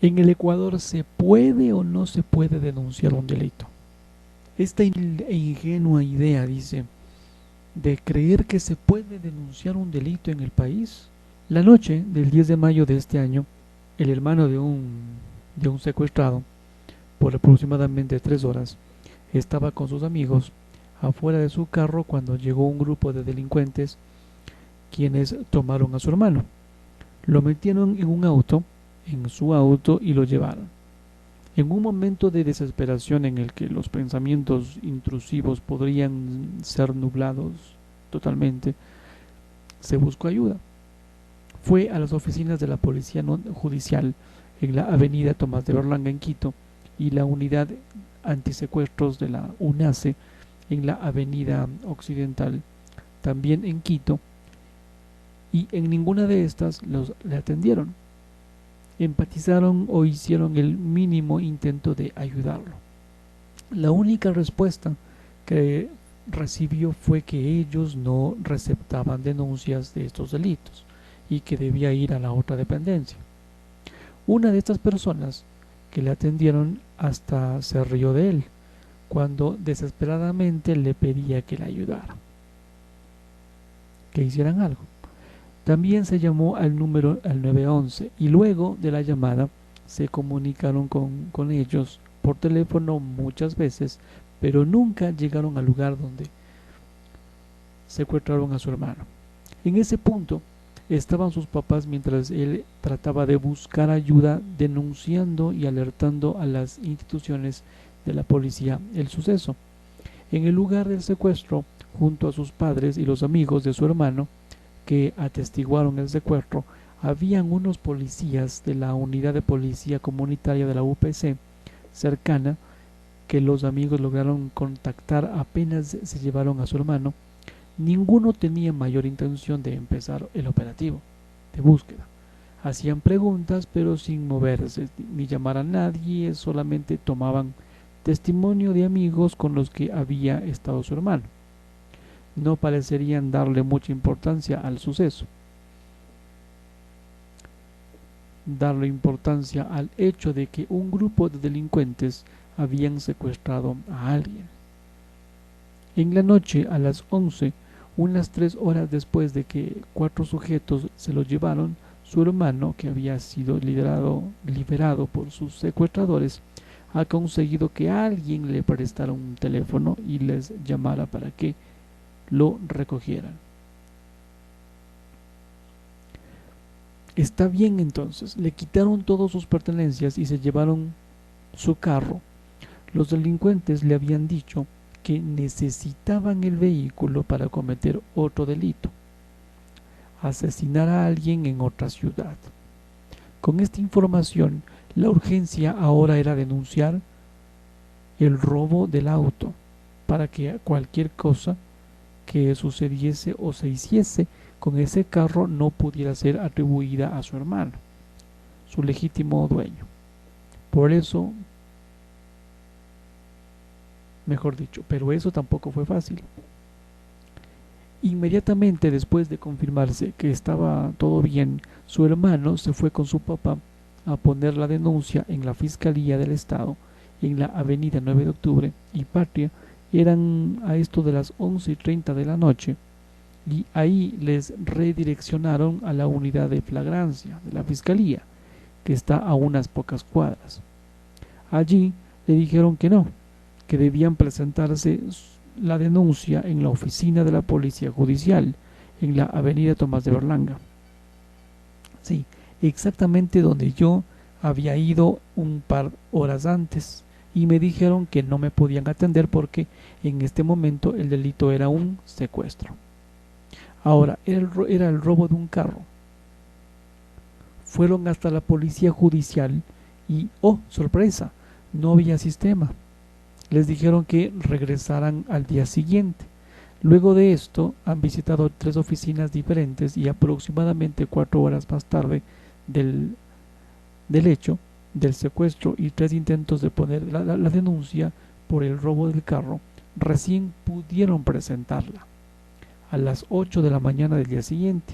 ¿En el Ecuador se puede o no se puede denunciar un delito? Esta ingenua idea, dice, de creer que se puede denunciar un delito en el país. La noche del 10 de mayo de este año, el hermano de un secuestrado, por aproximadamente 3 horas, estaba con sus amigos afuera de su carro cuando llegó un grupo de delincuentes quienes tomaron a su hermano. Lo metieron en un auto, en su auto, y lo llevaron. En un momento de desesperación en el que los pensamientos intrusivos podrían ser nublados totalmente, se buscó ayuda. Fue a las oficinas de la Policía Judicial en la avenida Tomás de Berlanga en Quito y la unidad antisecuestros de la UNACE en la avenida Occidental, también en Quito, y en ninguna de estas le atendieron, empatizaron o hicieron el mínimo intento de ayudarlo. La única respuesta que recibió fue que ellos no receptaban denuncias de estos delitos y que debía ir a la otra dependencia. Una de estas personas que le atendieron hasta se rió de él cuando desesperadamente le pedía que le ayudara, que hicieran algo. También se llamó al número al 911 y luego de la llamada se comunicaron con ellos por teléfono muchas veces, pero nunca llegaron al lugar donde secuestraron a su hermano. En ese punto estaban sus papás mientras él trataba de buscar ayuda denunciando y alertando a las instituciones de la policía el suceso. En el lugar del secuestro, junto a sus padres y los amigos de su hermano que atestiguaron el secuestro, habían unos policías de la unidad de policía comunitaria de la UPC cercana que los amigos lograron contactar apenas se llevaron a su hermano. Ninguno tenía mayor intención de empezar el operativo de búsqueda. Hacían preguntas pero sin moverse ni llamar a nadie, solamente tomaban testimonio de amigos con los que había estado su hermano. No parecerían darle mucha importancia al suceso, darle importancia al hecho de que un grupo de delincuentes habían secuestrado a alguien. En la noche, a las 11, unas 3 horas después de que 4 sujetos se lo llevaron, su hermano, que había sido liberado por sus secuestradores, ha conseguido que alguien le prestara un teléfono y les llamara para que lo recogieran. Está bien, entonces, le quitaron todas sus pertenencias y se llevaron su carro. Los delincuentes le habían dicho que necesitaban el vehículo para cometer otro delito, asesinar a alguien en otra ciudad. Con esta información, la urgencia ahora era denunciar el robo del auto para que cualquier cosa que sucediese o se hiciese con ese carro no pudiera ser atribuida a su hermano, su legítimo dueño. Por eso, mejor dicho, pero eso tampoco fue fácil. Inmediatamente después de confirmarse que estaba todo bien, su hermano se fue con su papá a poner la denuncia en la Fiscalía del Estado en la avenida 9 de octubre y Patria. Eran a esto de las 11:30 de la noche y ahí les redireccionaron a la unidad de flagrancia de la Fiscalía, que está a unas pocas cuadras. Allí le dijeron que no, que debían presentarse la denuncia en la oficina de la Policía Judicial, en la avenida Tomás de Berlanga. Sí, exactamente donde yo había ido un par horas antes y me dijeron que no me podían atender porque en este momento el delito era un secuestro. Ahora, era el robo de un carro. Fueron hasta la Policía Judicial y, oh, sorpresa, no había sistema. Les dijeron que regresaran al día siguiente. Luego de esto han visitado 3 oficinas diferentes y aproximadamente 4 horas más tarde del hecho del secuestro y 3 intentos de poner la denuncia por el robo del carro, recién pudieron presentarla a las 8 de la mañana del día siguiente.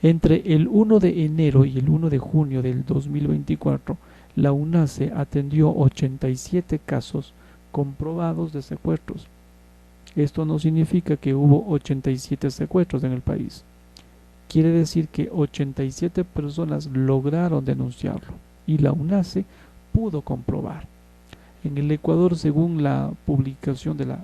Entre el 1 de enero y el 1 de junio del 2024, la UNACE atendió 87 casos comprobados de secuestros. Esto no significa que hubo 87 secuestros en el país. Quiere decir que 87 personas lograron denunciarlo y la UNACE pudo comprobar. En el Ecuador, según la publicación de la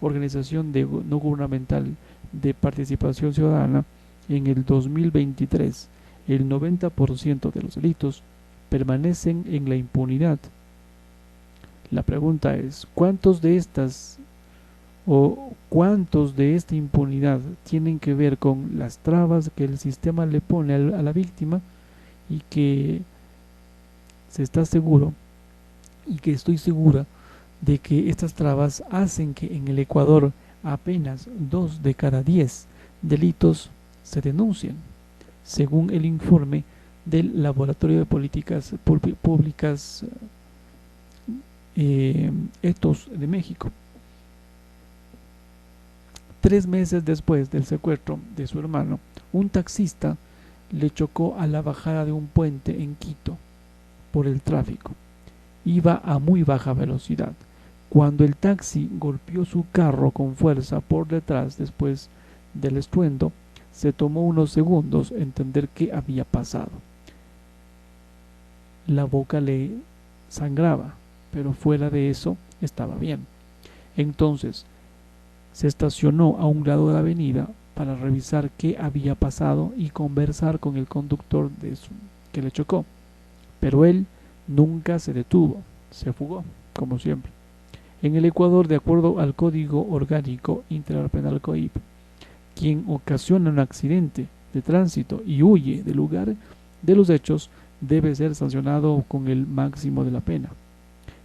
Organización No Gubernamental de Participación Ciudadana, en el 2023 el 90% de los delitos permanecen en la impunidad. La pregunta es, ¿cuántos de esta impunidad tienen que ver con las trabas que el sistema le pone a la víctima y que se está seguro y que estoy segura de que estas trabas hacen que en el Ecuador apenas 2 de cada 10 delitos se denuncien, según el informe del Laboratorio de Políticas Públicas ETOS de México. 3 meses después del secuestro de su hermano, un taxista le chocó a la bajada de un puente en Quito por el tráfico. Iba a muy baja velocidad. Cuando el taxi golpeó su carro con fuerza por detrás después del estruendo, se tomó unos segundos entender qué había pasado. La boca le sangraba, pero fuera de eso estaba bien. Entonces, se estacionó a un lado de la avenida para revisar qué había pasado y conversar con el conductor que le chocó. Pero él nunca se detuvo, se fugó, como siempre. En el Ecuador, de acuerdo al Código Orgánico Integral Penal COIP, quien ocasiona un accidente de tránsito y huye del lugar de los hechos debe ser sancionado con el máximo de la pena,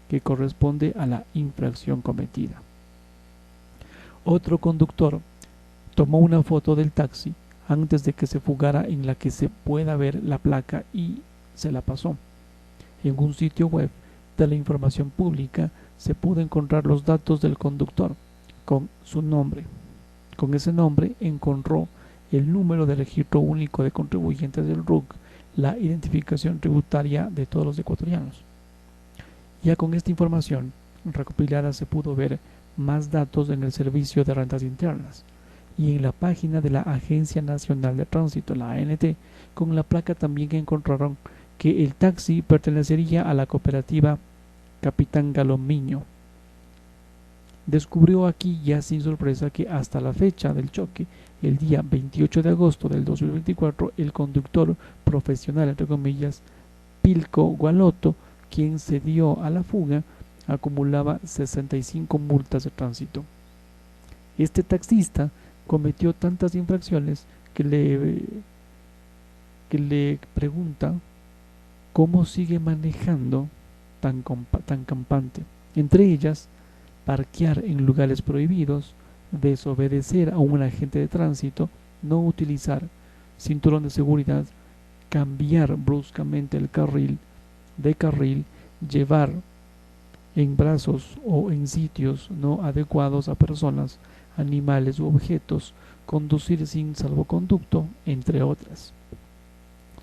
que corresponde a la infracción cometida. Otro conductor tomó una foto del taxi antes de que se fugara en la que se pueda ver la placa y se la pasó. En un sitio web de la información pública se pudo encontrar los datos del conductor con su nombre. Con ese nombre encontró el número de registro único de contribuyentes del RUC, la identificación tributaria de todos los ecuatorianos. Ya con esta información recopilada se pudo ver más datos en el Servicio de Rentas Internas y en la página de la Agencia Nacional de Tránsito, la ANT. Con la placa también encontraron que el taxi pertenecería a la cooperativa Capitán Galomiño. Descubrió aquí ya sin sorpresa que hasta la fecha del choque, el día 28 de agosto del 2024, el conductor profesional, entre comillas, Pilco Gualoto, quien se dio a la fuga, acumulaba 65 multas de tránsito. Este taxista cometió tantas infracciones que le pregunta cómo sigue manejando tan campante. Entre ellas, parquear en lugares prohibidos, desobedecer a un agente de tránsito, no utilizar cinturón de seguridad, cambiar bruscamente el carril, llevar en brazos o en sitios no adecuados a personas, animales u objetos, conducir sin salvoconducto, entre otras.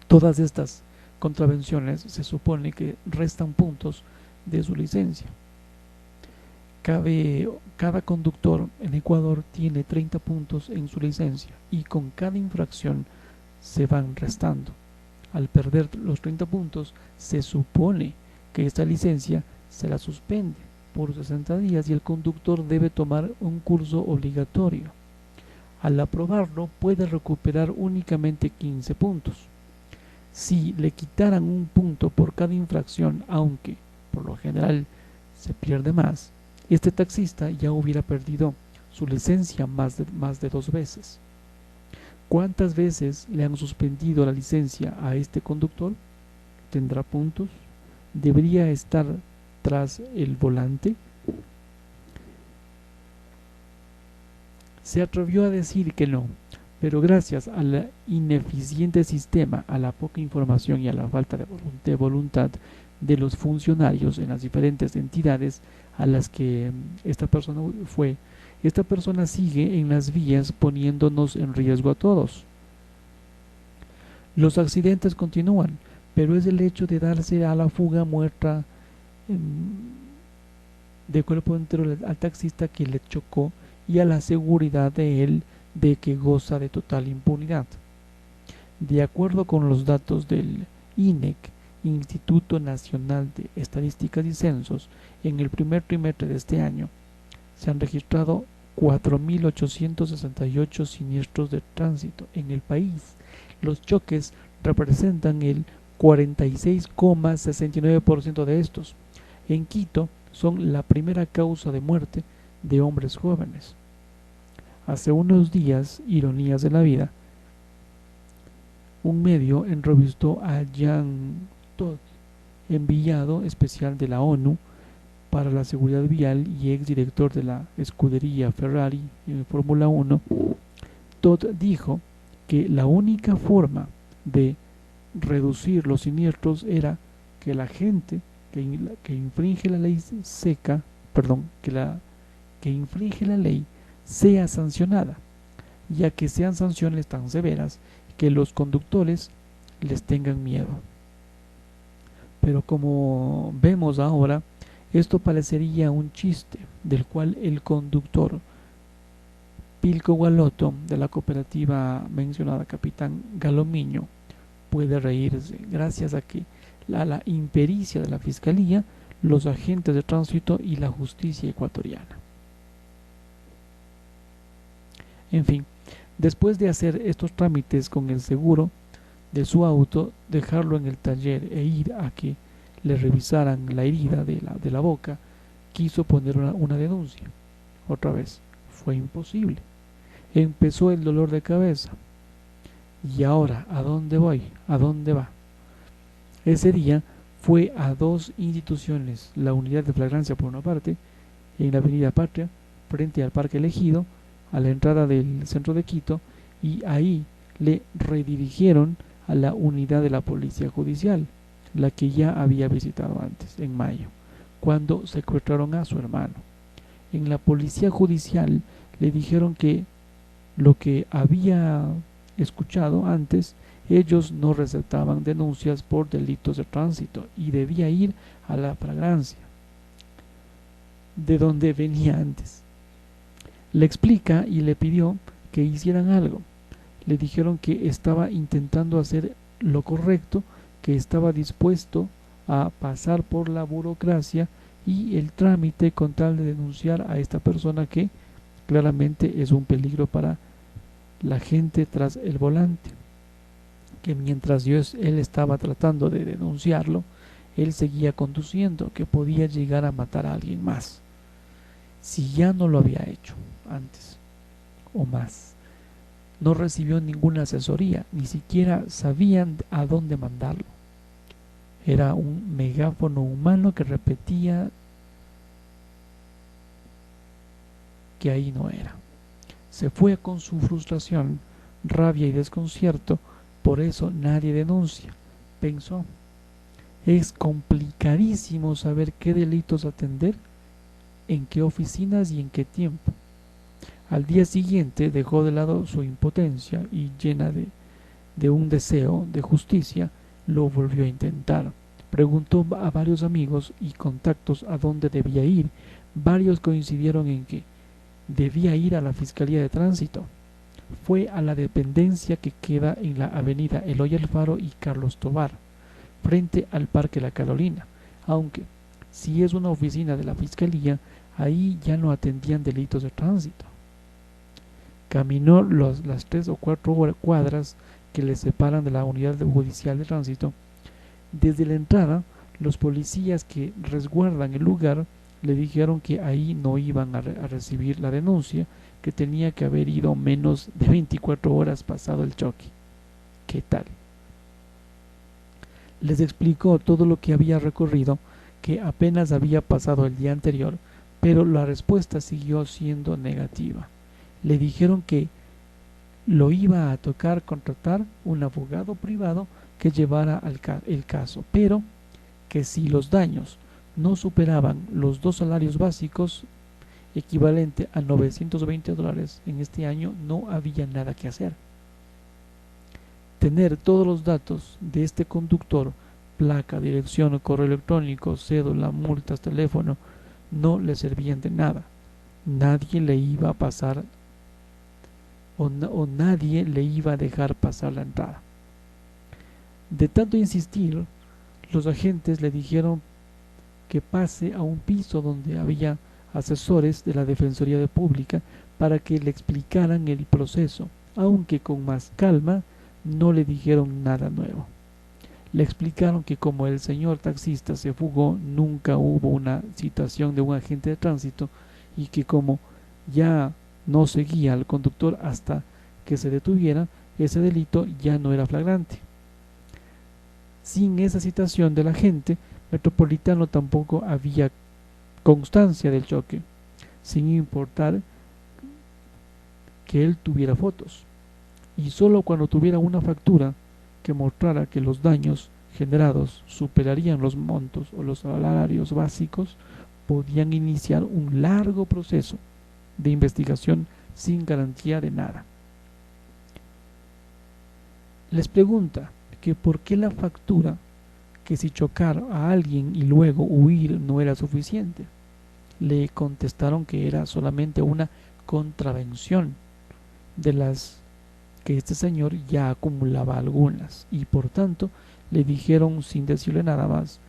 Todas estas contravenciones se supone que restan puntos de su licencia. Cada conductor en Ecuador tiene 30 puntos en su licencia y con cada infracción se van restando. Al perder los 30 puntos, se supone que esta licencia se la suspende por 60 días y el conductor debe tomar un curso obligatorio. Al aprobarlo, puede recuperar únicamente 15 puntos. Si le quitaran un punto por cada infracción, aunque por lo general se pierde más, este taxista ya hubiera perdido su licencia más de 2 veces. ¿Cuántas veces le han suspendido la licencia a este conductor? ¿Tendrá puntos? ¿Debería estar tras el volante? Se atrevió a decir que no, pero gracias al ineficiente sistema, a la poca información y a la falta de voluntad de los funcionarios en las diferentes entidades a las que esta persona sigue en las vías poniéndonos en riesgo a todos. Los accidentes continúan, pero es el hecho de darse a la fuga muestra de cuerpo entero al taxista que le chocó y a la seguridad de él de que goza de total impunidad. De acuerdo con los datos del INEC, Instituto Nacional de Estadísticas y Censos, en el primer trimestre de este año se han registrado 4.868 siniestros de tránsito en el país. Los choques representan el 46,69% de estos. En Quito son la primera causa de muerte de hombres jóvenes. Hace unos días, ironías de la vida, un medio entrevistó a Jean Todt, enviado especial de la ONU para la seguridad vial y exdirector de la escudería Ferrari en Fórmula 1. Todt dijo que la única forma de reducir los siniestros era que la gente que infringe la ley que infringe la ley sea sancionada, ya que sean sanciones tan severas que los conductores les tengan miedo. Pero como vemos ahora, esto parecería un chiste del cual el conductor Pilco Gualoto de la cooperativa mencionada Capitán Galomiño puede reírse, gracias a que la impericia de la Fiscalía, los agentes de tránsito y la justicia ecuatoriana. En fin, después de hacer estos trámites con el seguro de su auto, dejarlo en el taller e ir a que le revisaran la herida de la boca, quiso poner una denuncia. Otra vez, fue imposible. Empezó el dolor de cabeza. ¿Y ahora a dónde voy? ¿A dónde va? Ese día fue a dos instituciones, la unidad de flagrancia por una parte, en la avenida Patria, frente al Parque Elegido, a la entrada del centro de Quito, y ahí le redirigieron a la unidad de la Policía Judicial, la que ya había visitado antes, en mayo, cuando secuestraron a su hermano. En la Policía Judicial le dijeron que lo que había escuchado antes, ellos no receptaban denuncias por delitos de tránsito y debía ir a la flagrancia, de donde venía antes. Le explica y le pidió que hicieran algo. Le dijeron que estaba intentando hacer lo correcto, que estaba dispuesto a pasar por la burocracia y el trámite con tal de denunciar a esta persona que claramente es un peligro para la gente tras el volante, que mientras él estaba tratando de denunciarlo, él seguía conduciendo, que podía llegar a matar a alguien más, si ya no lo había hecho antes o más. No recibió ninguna asesoría, ni siquiera sabían a dónde mandarlo. Era un megáfono humano que repetía que ahí no era. Se fue con su frustración, rabia y desconcierto, por eso nadie denuncia. Pensó, es complicadísimo saber qué delitos atender, en qué oficinas y en qué tiempo. Al día siguiente dejó de lado su impotencia y, llena de un deseo de justicia, lo volvió a intentar. Preguntó a varios amigos y contactos a dónde debía ir. Varios coincidieron en que debía ir a la Fiscalía de Tránsito. Fue a la dependencia que queda en la avenida Eloy Alfaro y Carlos Tovar, frente al Parque La Carolina, aunque si es una oficina de la Fiscalía, ahí ya no atendían delitos de tránsito. Caminó las 3 o 4 cuadras que le separan de la unidad judicial de tránsito. Desde la entrada, los policías que resguardan el lugar le dijeron que ahí no iban a recibir la denuncia, que tenía que haber ido menos de 24 horas pasado el choque. ¿Qué tal? Les explicó todo lo que había recorrido, que apenas había pasado el día anterior, pero la respuesta siguió siendo negativa. Le dijeron que lo iba a tocar contratar un abogado privado que llevara el caso, pero que si los daños no superaban los 2 salarios básicos, equivalente a $920 en este año, no había nada que hacer. tener todos los datos de este conductor, placa, dirección, correo electrónico, cédula, multas, teléfono, no le servían de nada. Nadie le iba a pasar o nadie le iba a dejar pasar la entrada. De tanto insistir, los agentes le dijeron que pase a un piso donde había asesores de la Defensoría Pública para que le explicaran el proceso, aunque con más calma. No le dijeron nada nuevo. Le explicaron que como el señor taxista se fugó, nunca hubo una citación de un agente de tránsito y que como ya no seguía al conductor hasta que se detuviera, ese delito ya no era flagrante. Sin esa citación del agente metropolitano tampoco había constancia del choque, sin importar que él tuviera fotos. Y solo cuando tuviera una factura que mostrara que los daños generados superarían los montos o los salarios básicos, podían iniciar un largo proceso de investigación sin garantía de nada. Les pregunta que por qué la factura, que si chocar a alguien y luego huir no era suficiente. Le contestaron que era solamente una contravención de las que este señor ya acumulaba algunas, y por tanto le dijeron sin decirle nada más,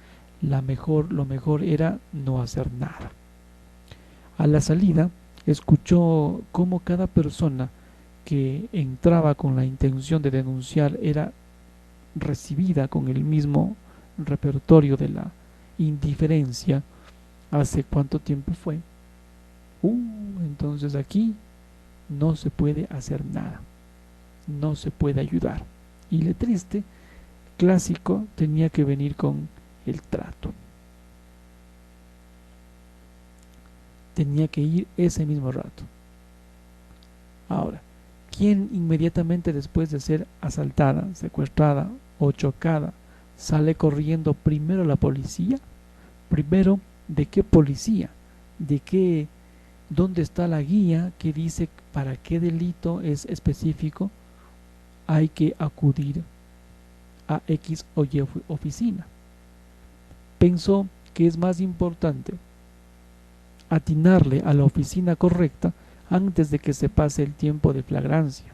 lo mejor era no hacer nada. A la salida escuchó cómo cada persona que entraba con la intención de denunciar era recibida con el mismo repertorio de la indiferencia. ¿Hace cuánto tiempo fue? Entonces aquí no se puede hacer nada, no se puede ayudar. Y le triste, clásico, tenía que venir con el trato. Tenía que ir ese mismo rato. Ahora, ¿quién inmediatamente después de ser asaltada, secuestrada o chocada sale corriendo primero a la policía? Primero, ¿de qué policía? ¿De qué? ¿Dónde está la guía que dice para qué delito es específico? Hay que acudir a X o Y oficina. Pensó que es más importante atinarle a la oficina correcta antes de que se pase el tiempo de flagrancia,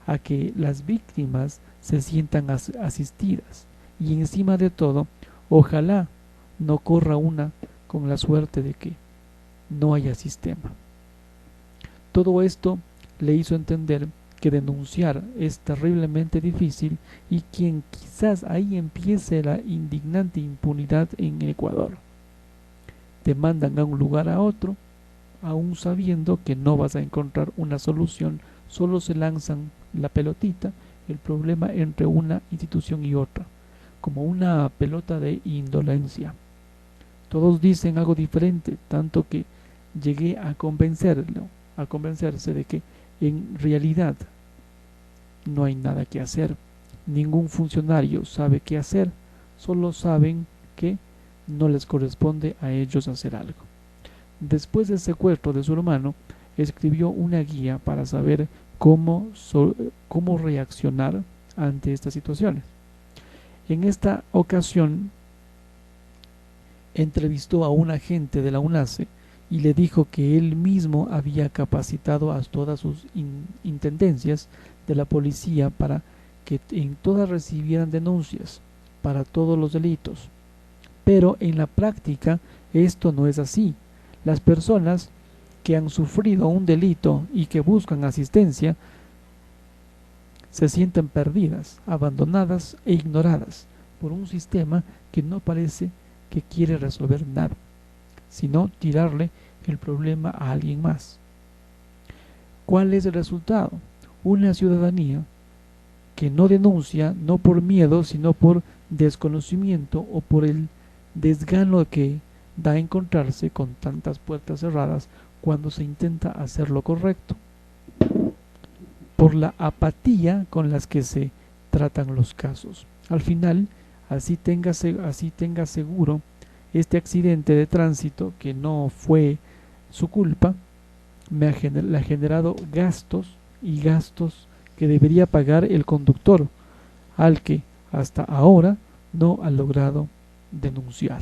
a que las víctimas se sientan asistidas y encima de todo, ojalá no corra una con la suerte de que no haya sistema. Todo esto le hizo entender que denunciar es terriblemente difícil y quien quizás ahí empiece la indignante impunidad en Ecuador. Te mandan a un lugar a otro, aún sabiendo que no vas a encontrar una solución, solo se lanzan la pelotita, el problema entre una institución y otra, como una pelota de indolencia. Todos dicen algo diferente, tanto que llegué a convencerse de que en realidad no hay nada que hacer. Ningún funcionario sabe qué hacer, solo saben que no les corresponde a ellos hacer algo. Después del secuestro de su hermano, escribió una guía para saber cómo reaccionar ante estas situaciones. En esta ocasión entrevistó a un agente de la UNACE y le dijo que él mismo había capacitado a todas sus intendencias de la policía para que en todas recibieran denuncias para todos los delitos. Pero en la práctica esto no es así. Las personas que han sufrido un delito y que buscan asistencia se sienten perdidas, abandonadas e ignoradas por un sistema que no parece que quiere resolver nada, sino tirarle el problema a alguien más. ¿Cuál es el resultado? Una ciudadanía que no denuncia, no por miedo, sino por desconocimiento o por el desgano que da a encontrarse con tantas puertas cerradas cuando se intenta hacer lo correcto, por la apatía con las que se tratan los casos. Al final, así tenga seguro este accidente de tránsito que no fue su culpa, le ha generado gastos y gastos que debería pagar el conductor, al que hasta ahora no ha logrado denunciar.